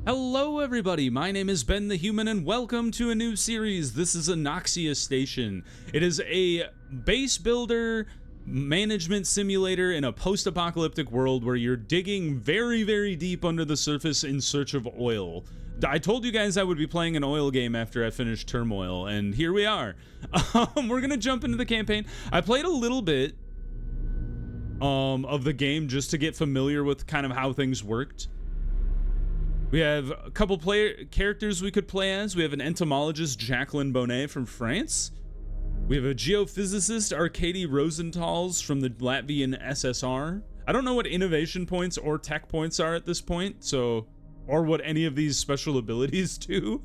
Hello everybody, my name is Ben the Human and welcome to a new series. This is Anoxia Station. It is a base builder management simulator in a post-apocalyptic world where you're digging very deep under the surface in search of oil. I told you guys I would be playing an oil game after I finished Turmoil, and here we are. We're gonna jump into the campaign. I played a little bit of the game just to get familiar with kind of how things worked. We have a couple characters we could play as. We have an entomologist, Jacqueline Bonnet from France. We have a geophysicist, Arkady Rosenthal's from the Latvian SSR. I don't know what innovation points or tech points are at this point, so, or what any of these special abilities do.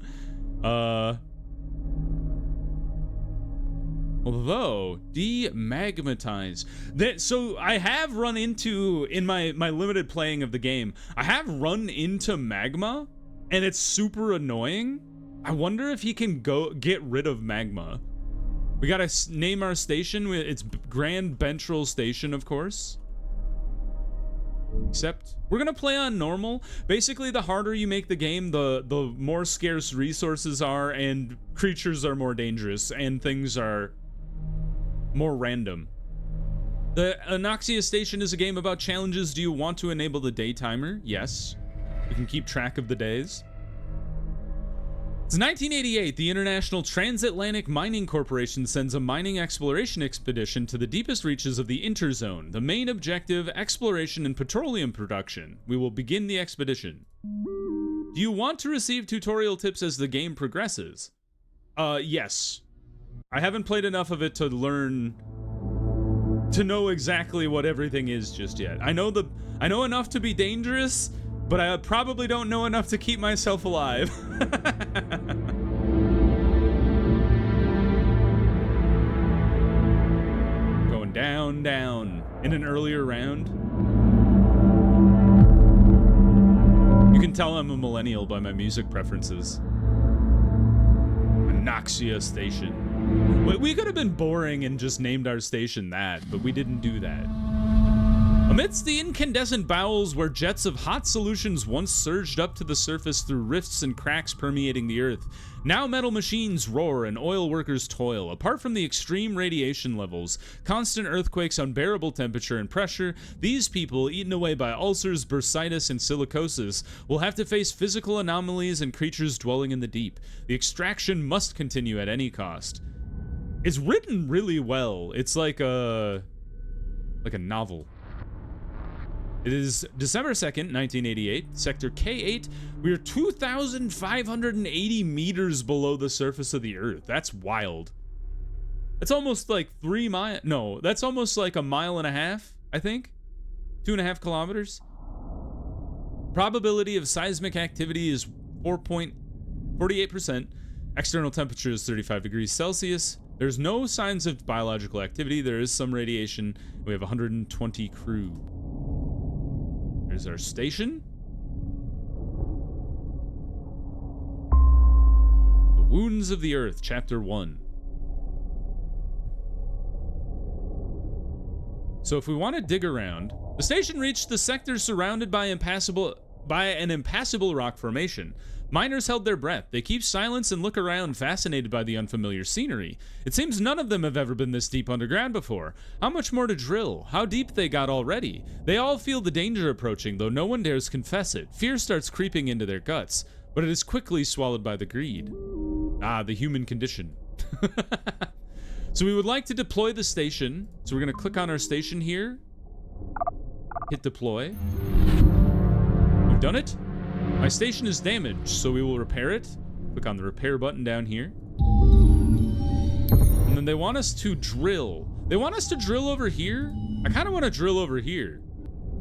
Although, demagmatize. So I have run into, in my limited playing of the game, I have run into magma, and it's super annoying. I wonder if he can get rid of magma. We gotta name our station. It's Grand Ventral Station, of course. Except, we're gonna play on normal. Basically, the harder you make the game, the more scarce resources are, and creatures are more dangerous, and things are more random. The Anoxia Station is a game about challenges. Do you want to enable the day timer? Yes. You can keep track of the days. It's 1988. The International Transatlantic Mining Corporation sends a mining exploration expedition to the deepest reaches of the Interzone. The main objective, exploration and petroleum production. We will begin the expedition. Do you want to receive tutorial tips as the game progresses? Yes. I haven't played enough of it to learn, to know exactly what everything is just yet. I know enough to be dangerous, but I probably don't know enough to keep myself alive. Going down in an earlier round. You can tell I'm a millennial by my music preferences. Anoxia Station. We could have been boring and just named our station that, but we didn't do that. Amidst the incandescent bowels where jets of hot solutions once surged up to the surface through rifts and cracks permeating the earth, now metal machines roar and oil workers toil. Apart from the extreme radiation levels, constant earthquakes, unbearable temperature and pressure, these people, eaten away by ulcers, bursitis, and silicosis, will have to face physical anomalies and creatures dwelling in the deep. The extraction must continue at any cost. It's written really well. It's like a novel. It is December 2nd, 1988, Sector K8. We are 2,580 meters below the surface of the Earth. That's wild. That's almost like 3 miles. No, that's almost like a mile and a half, I think. 2.5 kilometers. Probability of seismic activity is 4.48%. External temperature is 35 degrees Celsius. There's no signs of biological activity. There is some radiation. We have 120 crew. There's our station. The Wounds of the Earth, Chapter 1. So if we want to dig around, the station reached the sector surrounded by an impassable rock formation. Miners held their breath. They keep silence and look around, fascinated by the unfamiliar scenery. It seems none of them have ever been this deep underground before. How much more to drill? How deep they got already? They all feel the danger approaching, though no one dares confess it. Fear starts creeping into their guts, but it is quickly swallowed by the greed. Ah, the human condition. So we would like to deploy the station. So we're going to click on our station here. Hit deploy. We've done it. My station is damaged, so we will repair it. Click on the repair button down here. And then they want us to drill. They want us to drill over here? I kind of want to drill over here.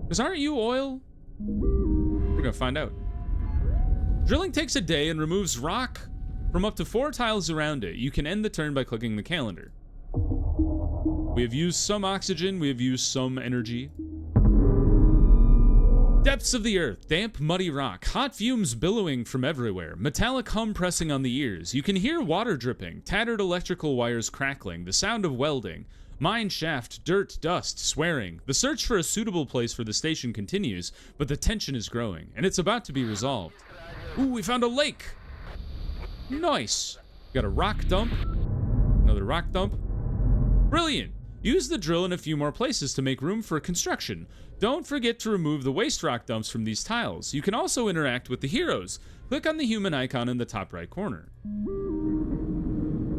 Because aren't you oil? We're going to find out. Drilling takes a day and removes rock from up to 4 tiles around it. You can end the turn by clicking the calendar. We have used some oxygen. We have used some energy. Depths of the earth, damp, muddy rock, hot fumes billowing from everywhere, metallic hum pressing on the ears. You can hear water dripping, tattered electrical wires crackling, the sound of welding. Mine shaft, dirt, dust, swearing. The search for a suitable place for the station continues, but the tension is growing, and it's about to be resolved. Ooh, we found a lake. Nice. Got a rock dump. Another rock dump. Brilliant. Use the drill in a few more places to make room for construction. Don't forget to remove the waste rock dumps from these tiles. You can also interact with the heroes. Click on the human icon in the top right corner.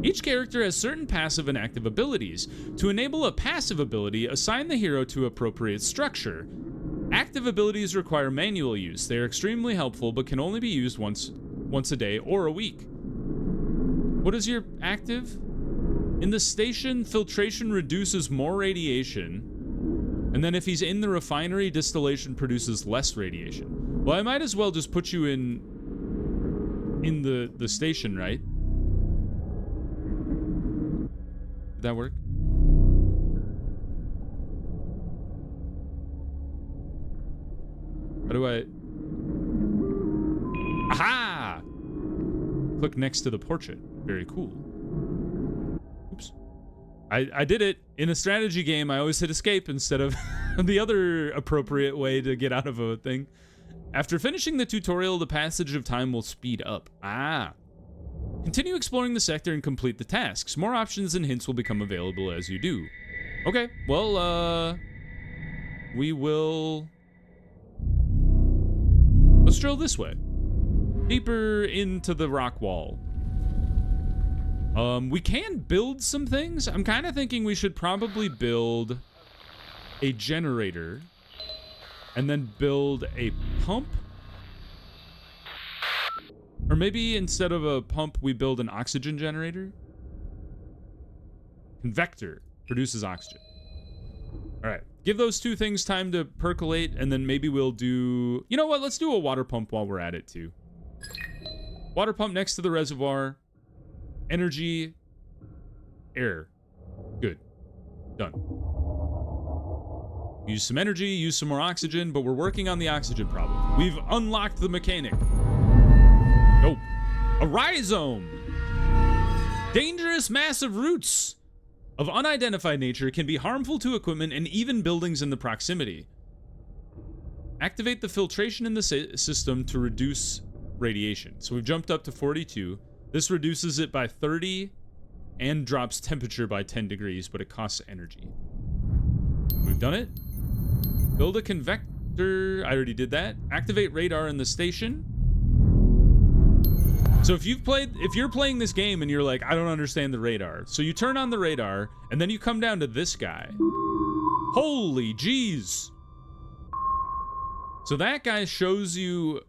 Each character has certain passive and active abilities. To enable a passive ability, assign the hero to appropriate structure. Active abilities require manual use. They are extremely helpful, but can only be used once a day or a week. What is your active? In the station, filtration reduces more radiation. And then if he's in the refinery, distillation produces less radiation. Well, I might as well just put you in the station, right? Did that work? How do I... Aha! Click next to the portrait. Very cool. Oops. I did it. In a strategy game, I always hit escape instead of the other appropriate way to get out of a thing. After finishing the tutorial, the passage of time will speed up. Ah. Continue exploring the sector and complete the tasks. More options and hints will become available as you do. Okay, well, we will... Let's drill this way. Deeper into the rock wall. We can build some things. I'm kind of thinking we should probably build a generator and then build a pump. Or maybe instead of a pump, we build an oxygen generator. Convector produces oxygen. All right, give those two things time to percolate, and then maybe we'll do... You know what? Let's do a water pump while we're at it, too. Water pump next to the reservoir. Energy. Air. Good. Done. Use some energy, use some more oxygen, but we're working on the oxygen problem. We've unlocked the mechanic. Nope. A rhizome. Dangerous massive roots of unidentified nature can be harmful to equipment and even buildings in the proximity. Activate the filtration in the system to reduce radiation. So we've jumped up to 42. This reduces it by 30 and drops temperature by 10 degrees, but it costs energy. We've done it. Build a convector. I already did that. Activate radar in the station. So if you're playing this game and you're like, I don't understand the radar. So you turn on the radar and then you come down to this guy. Holy jeez. So that guy shows you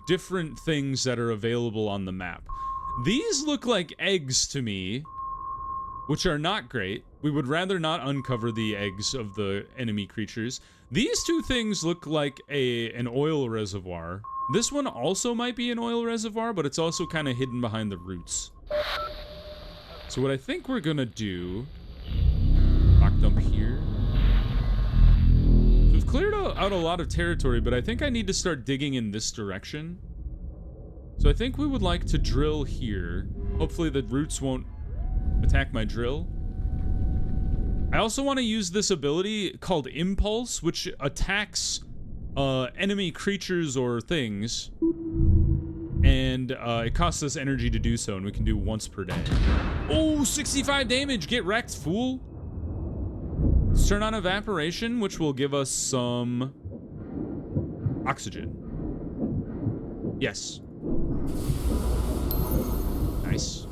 different things that are available on the map. These look like eggs to me, which are not great. We would rather not uncover the eggs of the enemy creatures. These two things look like an oil reservoir. This one also might be an oil reservoir, but it's also kind of hidden behind the roots. So what I think we're gonna do... Rock dump here. So we've cleared out a lot of territory, but I think I need to start digging in this direction. So I think we would like to drill here. Hopefully the roots won't attack my drill. I also want to use this ability called Impulse, which attacks enemy creatures or things. And it costs us energy to do so, and we can do once per day. Oh, 65 damage! Get wrecked, fool! Let's turn on Evaporation, which will give us some oxygen. Yes. Nice.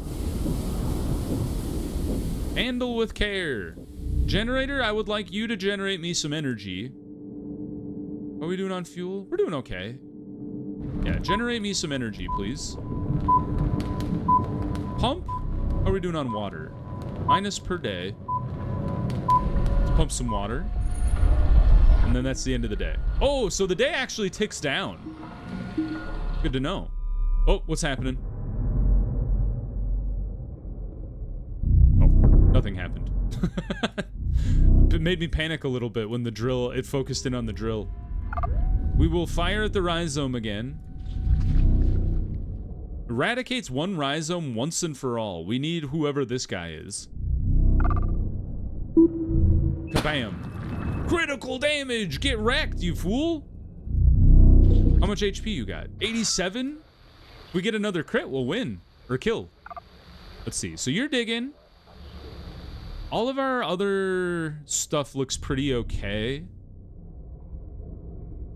Handle with care. Generator, I would like you to generate me some energy. Are we doing on fuel? We're doing okay. Yeah, generate me some energy, please. Pump? How are we doing on water? Minus per day. Let's pump some water. And then that's the end of the day. Oh, so the day actually ticks down. Good to know. Oh, what's happening? Oh, nothing happened. It made me panic a little bit when the drill, it focused in on the drill. We will fire at the rhizome again. Eradicates one rhizome once and for all. We need whoever this guy is. Kabam. Critical damage! Get wrecked, you fool! How much HP you got? 87? we get another crit, we'll win. Or kill. Let's see. So you're digging. All of our other stuff looks pretty okay.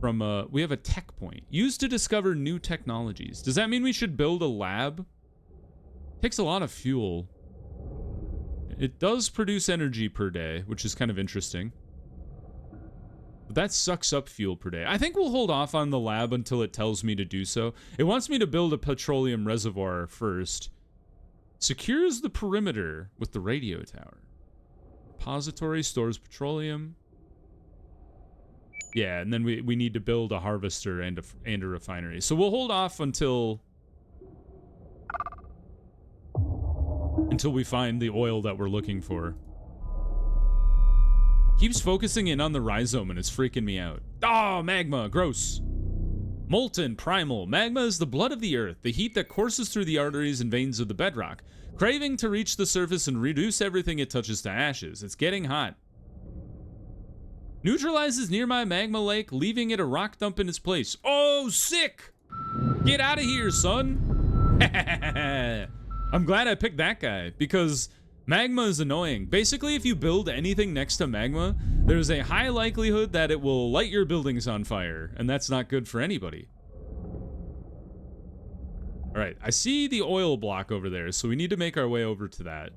From, we have a tech point. Used to discover new technologies. Does that mean we should build a lab? Takes a lot of fuel. It does produce energy per day, which is kind of interesting. But that sucks up fuel per day. I think we'll hold off on the lab until it tells me to do so. It wants me to build a petroleum reservoir first. Secures the perimeter with the radio tower. Repository stores petroleum. Yeah, and then we need to build a harvester and a refinery. So we'll hold off until we find the oil that we're looking for. Keeps focusing in on the rhizome and it's freaking me out. Oh, magma, gross. Molten, primal. Magma is the blood of the earth, the heat that courses through the arteries and veins of the bedrock, craving to reach the surface and reduce everything it touches to ashes. It's getting hot. Neutralizes nearby magma lake, leaving it a rock dump in its place. Oh, sick! Get out of here, son! I'm glad I picked that guy, because magma is annoying. Basically, if you build anything next to magma, there's a high likelihood that it will light your buildings on fire, and that's not good for anybody. Alright, I see the oil block over there, so we need to make our way over to that.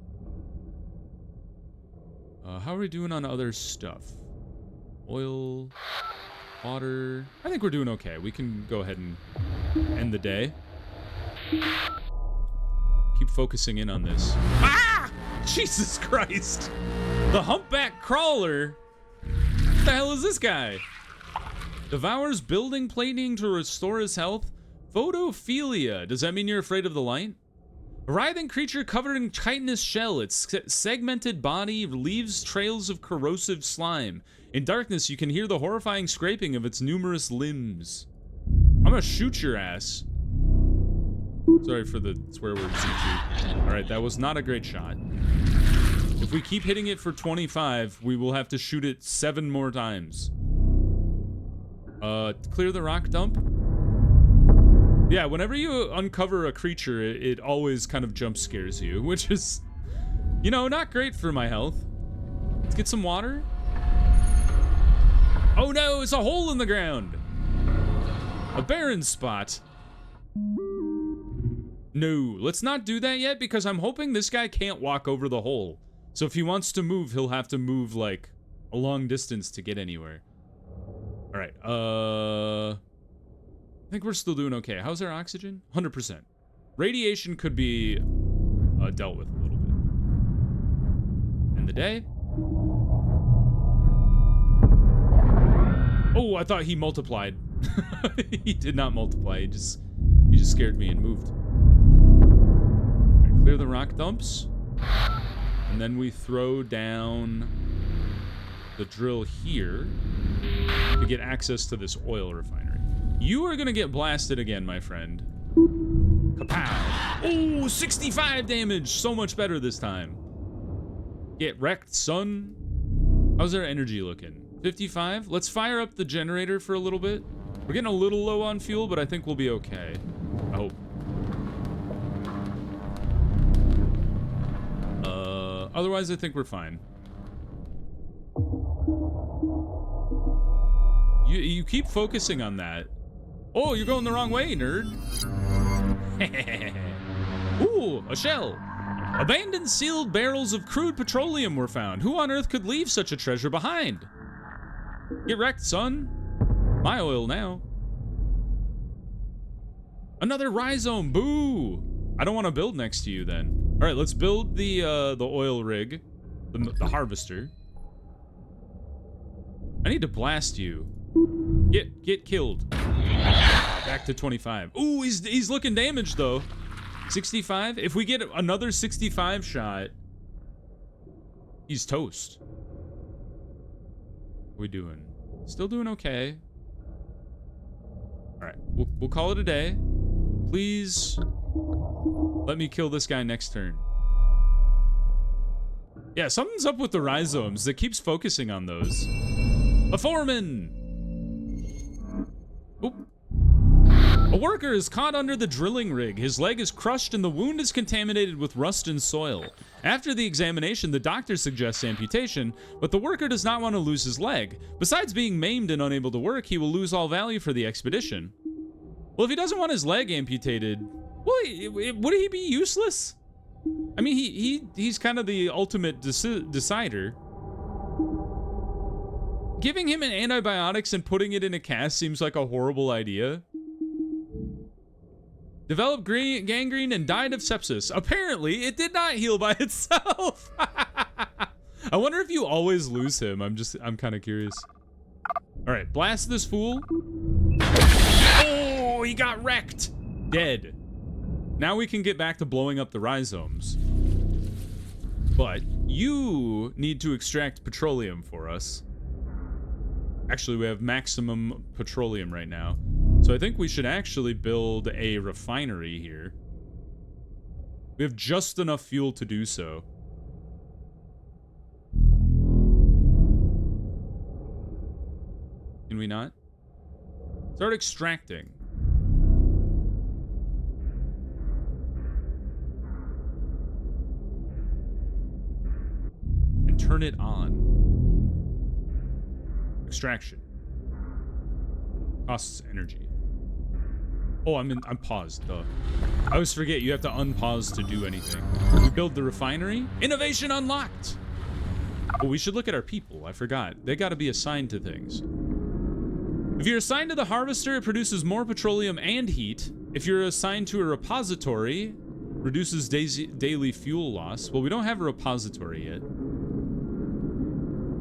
How are we doing on other stuff? Oil, water. I think we're doing okay. We can go ahead and end the day. Keep focusing in on this. Ah! Jesus Christ! The humpback crawler? What the hell is this guy? Devours building plating to restore his health. Photophilia. Does that mean you're afraid of the light? A writhing creature covered in chitinous shell. Its segmented body leaves trails of corrosive slime. In darkness, you can hear the horrifying scraping of its numerous limbs. I'm gonna shoot your ass. Sorry for the swear words, Zuchi. Alright, that was not a great shot. If we keep hitting it for 25, we will have to shoot it 7 more times. Clear the rock dump. Yeah, whenever you uncover a creature, it always kind of jump scares you, which is, you know, not great for my health. Let's get some water. Oh no, it's a hole in the ground. A barren spot. No, let's not do that yet because I'm hoping this guy can't walk over the hole. So if he wants to move, he'll have to move like a long distance to get anywhere. All right, I think we're still doing okay. How's our oxygen? 100%. Radiation could be dealt with a little bit. End the day. Oh, I thought he multiplied. He did not multiply. He just scared me and moved. Right, clear the rock dumps. And then we throw down the drill here to get access to this oil refinery. You are gonna get blasted again, my friend. Kapow! Oh, 65 damage! So much better this time. Get wrecked, son. How's our energy looking? 55? Let's fire up the generator for a little bit. We're getting a little low on fuel, but I think we'll be okay. I hope. Otherwise, I think we're fine. You keep focusing on that. Oh, you're going the wrong way, nerd. Ooh, a shell. Abandoned sealed barrels of crude petroleum were found. Who on earth could leave such a treasure behind? Get wrecked, son. My oil now. Another rhizome. Boo. I don't want to build next to you then. All right, let's build the oil rig, the harvester. I need to blast you. Get killed. Back to 25. Ooh, he's looking damaged though. 65. If we get another 65 shot, he's toast. What are we doing? Still doing okay. All right, we'll call it a day. Please let me kill this guy next turn. Yeah, something's up with the rhizomes that keeps focusing on those. A foreman. Oop. A worker is caught under the drilling rig. His leg is crushed and the wound is contaminated with rust and soil. After the examination, the doctor suggests amputation, but the worker does not want to lose his leg. Besides being maimed and unable to work, he will lose all value for the expedition. Well, if he doesn't want his leg amputated, well, would he be useless? I mean, he's kind of the ultimate decider. Giving him an antibiotics and putting it in a cast seems like a horrible idea. Developed gangrene and died of sepsis. Apparently, it did not heal by itself. I wonder if you always lose him. I'm kind of curious. All right, blast this fool. Oh, he got wrecked. Dead. Now we can get back to blowing up the rhizomes. But you need to extract petroleum for us. Actually, we have maximum petroleum right now. So I think we should actually build a refinery here. We have just enough fuel to do so. Can we not? Start extracting. And turn it on. Extraction. Costs energy. Oh, I'm paused, though. I always forget you have to unpause to do anything. We build the refinery. Innovation unlocked. Oh, we should look at our people. I forgot. They got to be assigned to things. If you're assigned to the harvester, it produces more petroleum and heat. If you're assigned to a repository, reduces daily fuel loss. Well, we don't have a repository yet.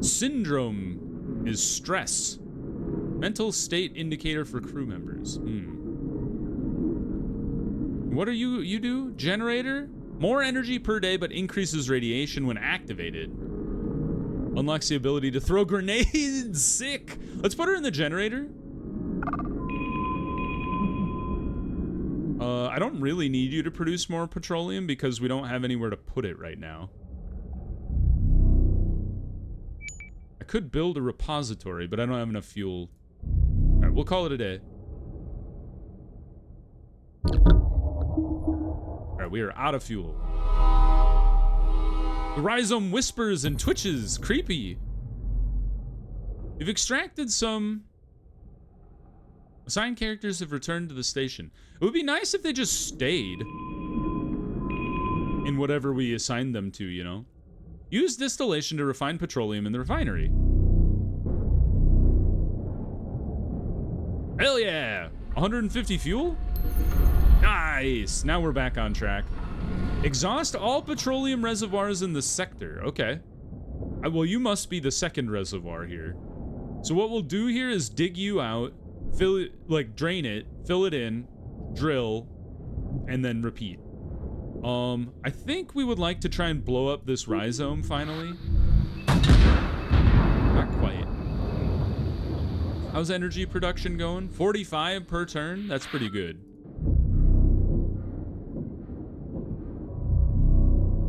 Syndrome is stress. Mental state indicator for crew members. What are you do? Generator? More energy per day, but increases radiation when activated. Unlocks the ability to throw grenades. Sick. Let's put her in the generator. I don't really need you to produce more petroleum because we don't have anywhere to put it right now. I could build a repository, but I don't have enough fuel. All right, we'll call it a day. All right, we are out of fuel. The rhizome whispers and twitches. Creepy. You've extracted some. Assigned characters have returned to the station. It would be nice if they just stayed in whatever we assigned them to, you know? Use distillation to refine petroleum in the refinery. Hell yeah! 150 fuel? Nice! Now we're back on track. Exhaust all petroleum reservoirs in the sector. Okay. Well, you must be the second reservoir here. So what we'll do here is dig you out, fill it, like drain it, fill it in, drill, and then repeat. I think we would like to try and blow up this rhizome finally. Not quite. How's energy production going? 45 per turn? That's pretty good.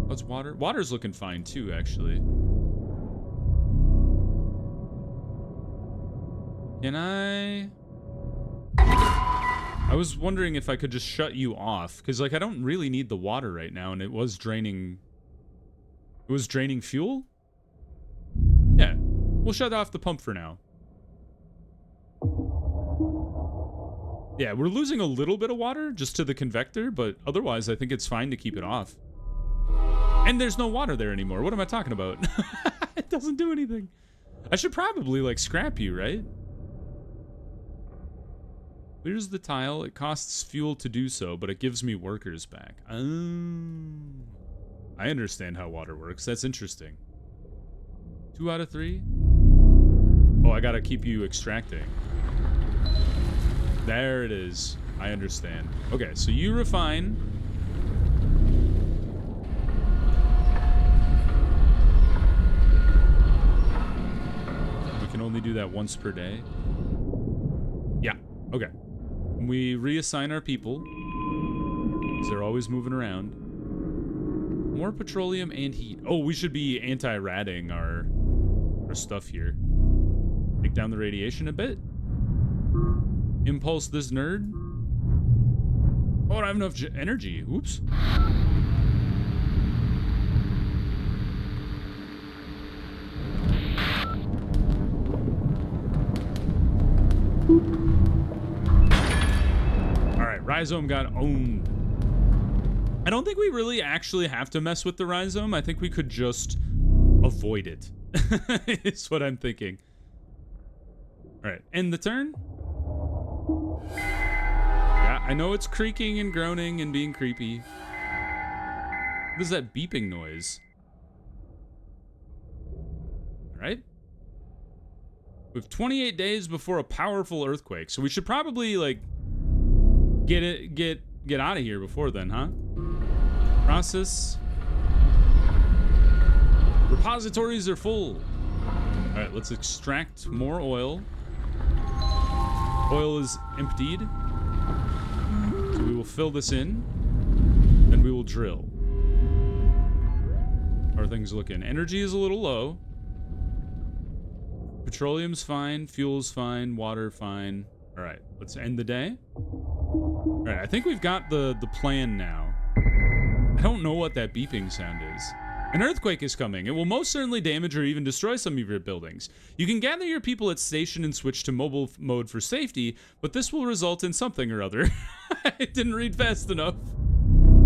How's water? Water's looking fine too, actually. Can I was wondering if I could just shut you off, because like I don't really need the water right now, and it was draining fuel? Yeah, we'll shut off the pump for now. Yeah, we're losing a little bit of water just to the convector, but otherwise I think it's fine to keep it off. And there's no water there anymore. What am I talking about? It doesn't do anything. I should probably like scrap you, right? Clears the tile. It costs fuel to do so, but it gives me workers back. Oh, I understand how water works. That's interesting. 2 out of 3. Oh, I gotta keep you extracting. There it is. I understand. Okay, so you refine. We can only do that once per day. Yeah, okay. We reassign our people, because they're always moving around. More petroleum and heat. Oh, we should be anti-ratting our stuff here. Take down the radiation a bit. Impulse this nerd. Oh, I don't have enough energy. Oops. Alright, rhizome got owned. I don't think we really actually have to mess with the rhizome. I think we could just avoid it. Is what I'm thinking. Alright, end the turn. Yeah, I know it's creaking and groaning and being creepy. What is that beeping noise? Alright. We have 28 days before a powerful earthquake, so we should probably, like, get out of here before then, huh? Process. Repositories are full. Alright, let's extract more oil. Oil is emptied. So we will fill this in. Then we will drill. How are things looking? Energy is a little low. Petroleum's fine. Fuel's fine. Water fine. Alright, let's end the day. Alright, I think we've got the plan now. I don't know what that beeping sound is. An earthquake is coming. It will most certainly damage or even destroy some of your buildings. You can gather your people at station and switch to mobile mode for safety, but this will result in something or other. I didn't read fast enough.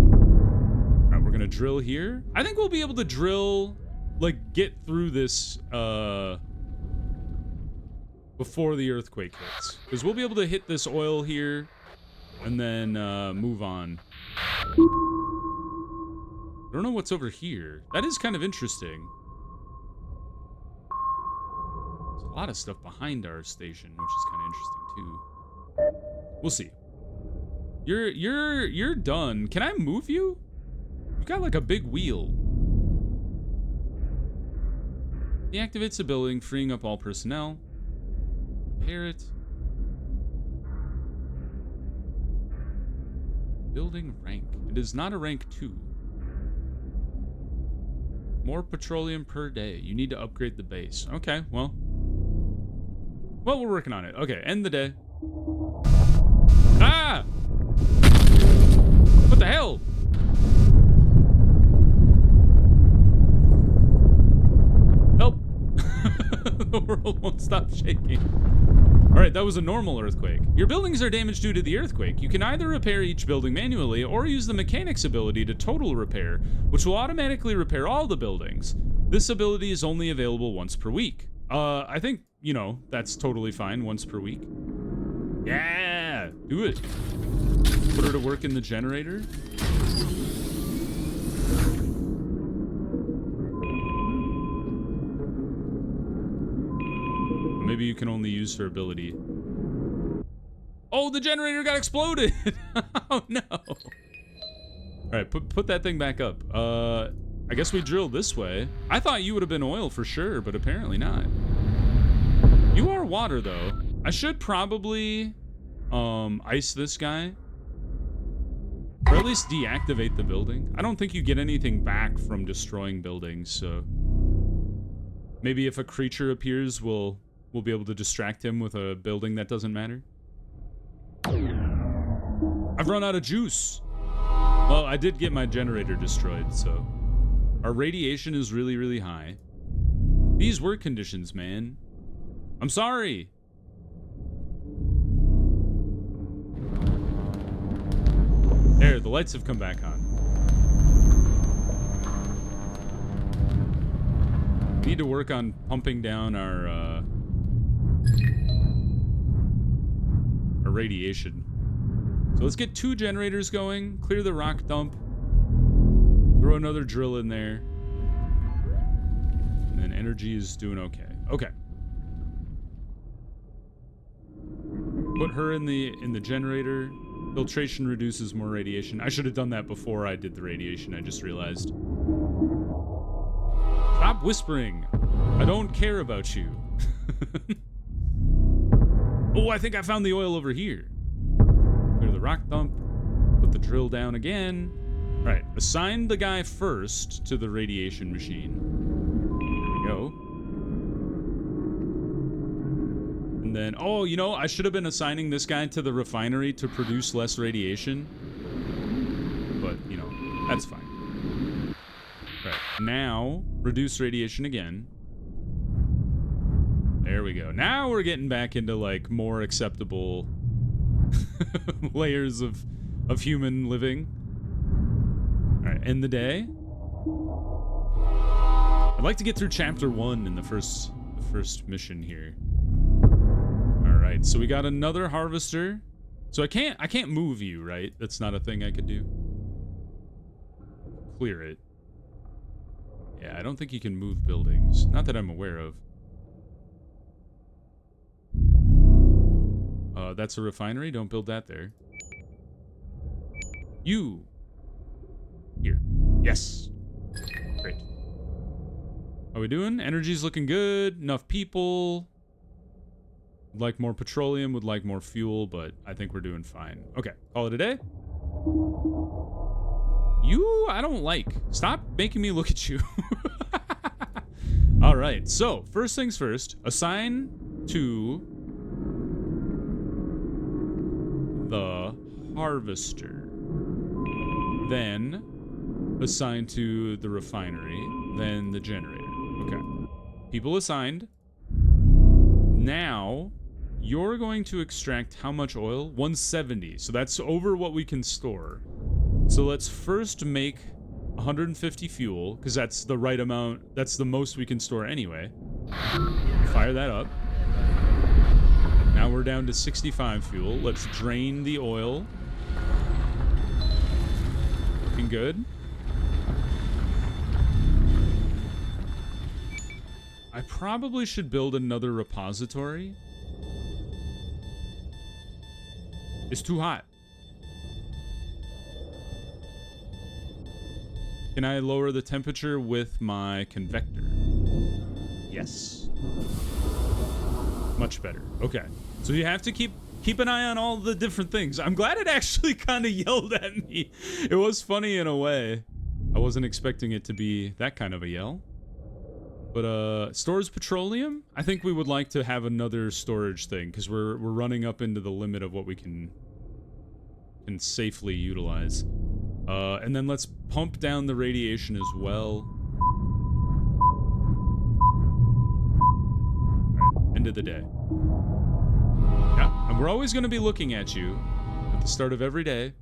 Alright, we're gonna drill here. I think we'll be able to drill, like, get through this, before the earthquake hits. Because we'll be able to hit this oil here, and then, move on. I don't know what's over here. That is kind of interesting. There's a lot of stuff behind our station, which is kind of interesting too. We'll see. You're done. Can I move you? You've got like a big wheel. Deactivates the building, freeing up all personnel. Repair it. Building rank. It is not a rank 2. More petroleum per day. You need to upgrade the base. Okay, well, we're working on it. Okay, end the day. Ah! What the hell? Help! The world won't stop shaking. Alright, that was a normal earthquake. Your buildings are damaged due to the earthquake. You can either repair each building manually or use the mechanic's ability to total repair, which will automatically repair all the buildings. This ability is only available once per week. I think, you know, that's totally fine, once per week. Yeah! Do it! Put her to work in the generator. Maybe you can only use her ability. Oh, the generator got exploded! Oh no! Alright, put that thing back up. I guess we drill this way. I thought you would have been oil for sure, but apparently not. You are water, though. I should probably ice this guy. Or at least deactivate the building. I don't think you get anything back from destroying buildings, so... Maybe if a creature appears, we'll be able to distract him with a building that doesn't matter. I've run out of juice. Well, I did get my generator destroyed, so... Our radiation is really, really high. These work conditions, man. I'm sorry. There, the lights have come back on. We need to work on pumping down our radiation. So let's get 2 generators going, clear the rock dump, throw another drill in there, and then energy is doing okay. Okay. Put her in the generator. Filtration reduces more radiation. I should have done that before I did the radiation, I just realized. Stop whispering. I don't care about you. Oh, I think I found the oil over here. Clear the rock dump. Put the drill down again. All right, assign the guy first to the radiation machine. There we go. And then, oh, you know, I should have been assigning this guy to the refinery to produce less radiation. That's fine. Right. Now, reduce radiation again. There we go. Now we're getting back into, like, more acceptable layers of human living. All right, end the day. I'd like to get through chapter 1 in the first mission here. All right, so we got another harvester. So I can't move you, right? That's not a thing I could do. Clear it. Yeah, I don't think you can move buildings. Not that I'm aware of. That's a refinery. Don't build that there. You. Here. Yes. Great. How we doing? Energy's looking good. Enough people. Would like more petroleum. Would like more fuel, but I think we're doing fine. Okay. Call it a day. You, I don't like. Stop making me look at you. All right. So, first things first. Assign to the harvester. Then assign to the refinery. Then the generator. Okay. People assigned. Now, you're going to extract how much oil? 170. So that's over what we can store. So let's first make 150 fuel, because that's the right amount. That's the most we can store anyway. Fire that up. Now we're down to 65 fuel. Let's drain the oil. Looking good. I probably should build another repository. It's too hot. Can I lower the temperature with my convector? Yes. Much better. Okay. So you have to keep an eye on all the different things. I'm glad it actually kind of yelled at me. It was funny in a way. I wasn't expecting it to be that kind of a yell. But stores petroleum? I think we would like to have another storage thing because we're running up into the limit of what we can safely utilize. And then let's pump down the radiation as well. Alright, end of the day. Yeah, and we're always going to be looking at you at the start of every day.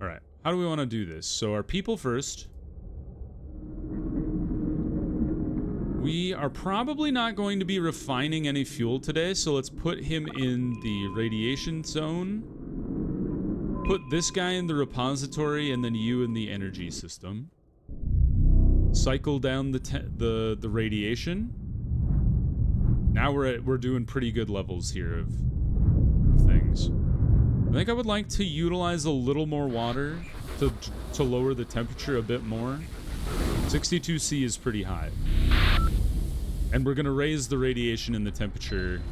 Alright, how do we want to do this? So our people first. We are probably not going to be refining any fuel today, so let's put him in the radiation zone. Put this guy in the repository, and then you in the energy system. Cycle down the radiation. Now we're doing pretty good levels here of things. I think I would like to utilize a little more water to lower the temperature a bit more. 62C is pretty high. And we're gonna raise the radiation and the temperature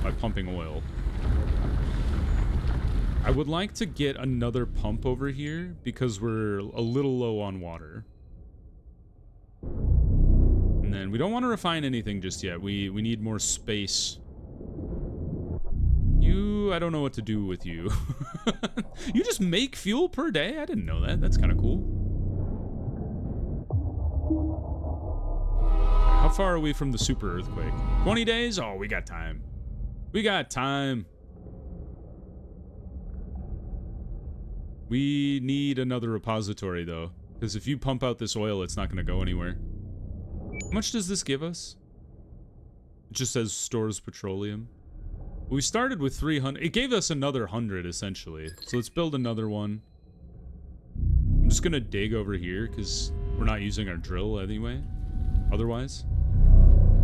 by pumping oil. I would like to get another pump over here because we're a little low on water. And then we don't want to refine anything just yet. We need more space. You, I don't know what to do with you. You just make fuel per day? I didn't know that. That's kind of cool. How far are we from the super earthquake? 20 days? Oh, we got time. We got time. We need another repository, though, because if you pump out this oil, it's not going to go anywhere. How much does this give us? It just says stores petroleum. We started with 300. It gave us another 100, essentially. So let's build another one. I'm just going to dig over here, because we're not using our drill anyway. Otherwise.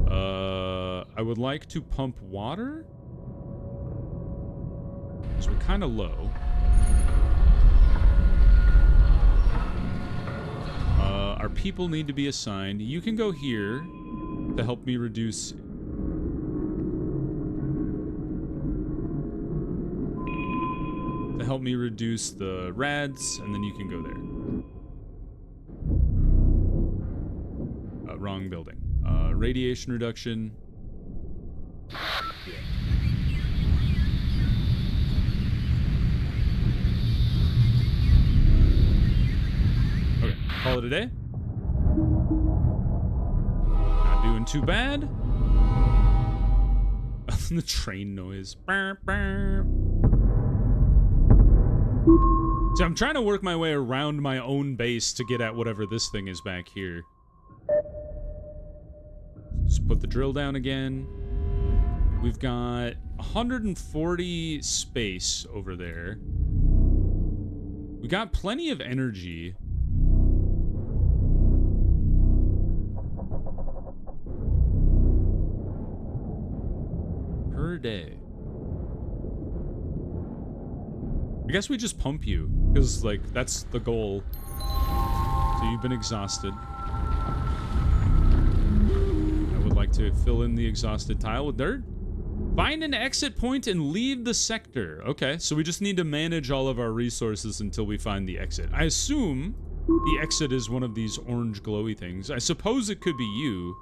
I would like to pump water. So we're kind of low. Our people need to be assigned. You can go here to help me reduce. To help me reduce the rads, and then you can go there. Wrong building. Radiation reduction. Yeah. Call it a day. Not doing too bad. The train noise. Burr, burr. See, I'm trying to work my way around my own base to get at whatever this thing is back here. Just put the drill down again. We've got 140 space over there. We got plenty of energy. Per day. I guess we just pump you, because, like, that's the goal. So you've been exhausted. I would like to fill in the exhausted tile with dirt. Find an exit point and leave the sector. Okay, so we just need to manage all of our resources until we find the exit. I assume the exit is one of these orange glowy things. I suppose it could be you.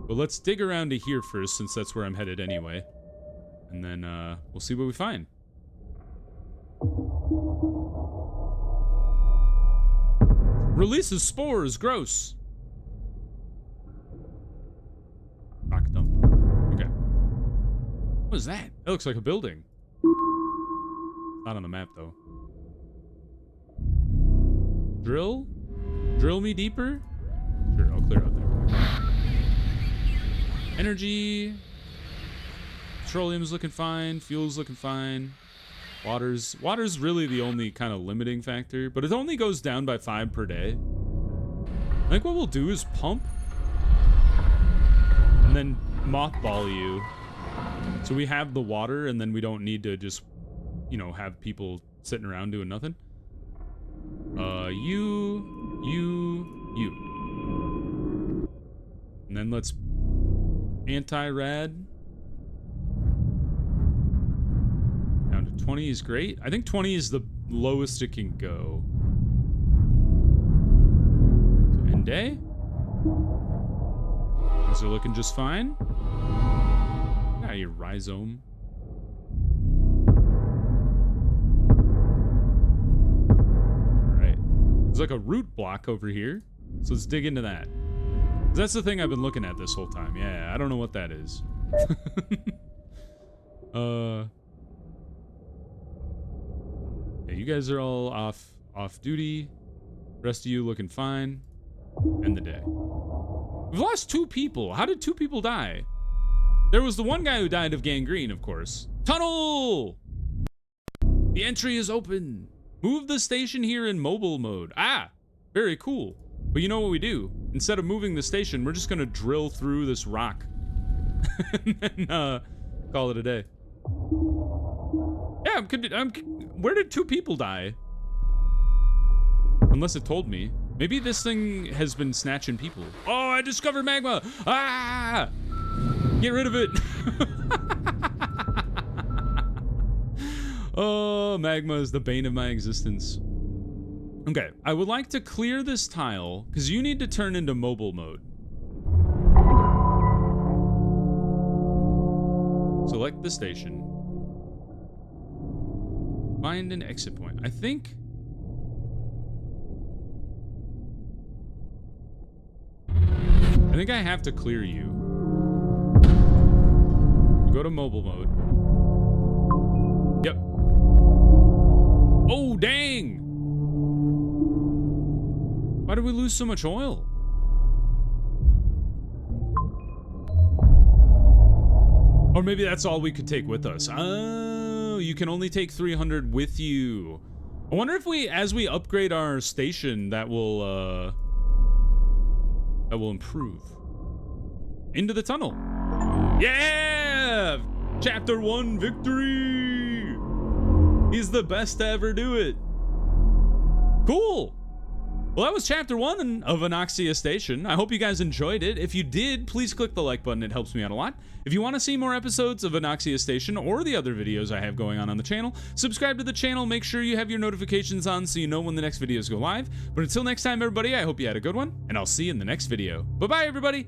But let's dig around to here first, since that's where I'm headed anyway. And then we'll see what we find. Releases spores. Gross. Rock dump. Okay. What is that? That looks like a building. Not on the map, though. Drill? Drill me deeper? Sure, I'll clear out there. Energy. Petroleum's looking fine. Fuel's looking fine. Water's really the only kind of limiting factor, but it only goes down by 5 per day. I think what we'll do is pump and then mothball you, so we have the water and then we don't need to just, you know, have people sitting around doing nothing. You. And then let's anti-rad. 20 is great. I think 20 is the lowest it can go. So end day. Things are looking just fine. Ah, your rhizome. Alright. There's like a root block over here. So let's dig into that. That's the thing I've been looking at this whole time. Yeah, I don't know what that is. Yeah, you guys are all off duty. Rest of you looking fine. End the day. We've lost 2 people. How did 2 people die? There was the one guy who died of gangrene, of course. Tunnel! The entry is open. Move the station here in mobile mode. Ah, very cool. But you know what we do? Instead of moving the station, we're just gonna drill through this rock. And then, call it a day. Yeah, where did 2 people die? Unless it told me. Maybe this thing has been snatching people. Oh, I discovered magma! Ah! Get rid of it! Oh, magma is the bane of my existence. Okay, I would like to clear this tile, because you need to turn into mobile mode. Select the station. Find an exit point. I think I have to clear you. Go to mobile mode. Yep. Oh, dang! Why did we lose so much oil? Or maybe that's all we could take with us. Oh, you can only take 300 with you. I wonder if as we upgrade our station, that will improve. Into the tunnel. Yeah! Chapter 1 victory! He's the best to ever do it. Cool. Well, that was chapter 1 of Anoxia Station. I hope you guys enjoyed it. If you did, please click the like button. It helps me out a lot. If you want to see more episodes of Anoxia Station or the other videos I have going on the channel, subscribe to the channel. Make sure you have your notifications on so you know when the next videos go live. But until next time, everybody, I hope you had a good one, and I'll see you in the next video. Bye-bye, everybody.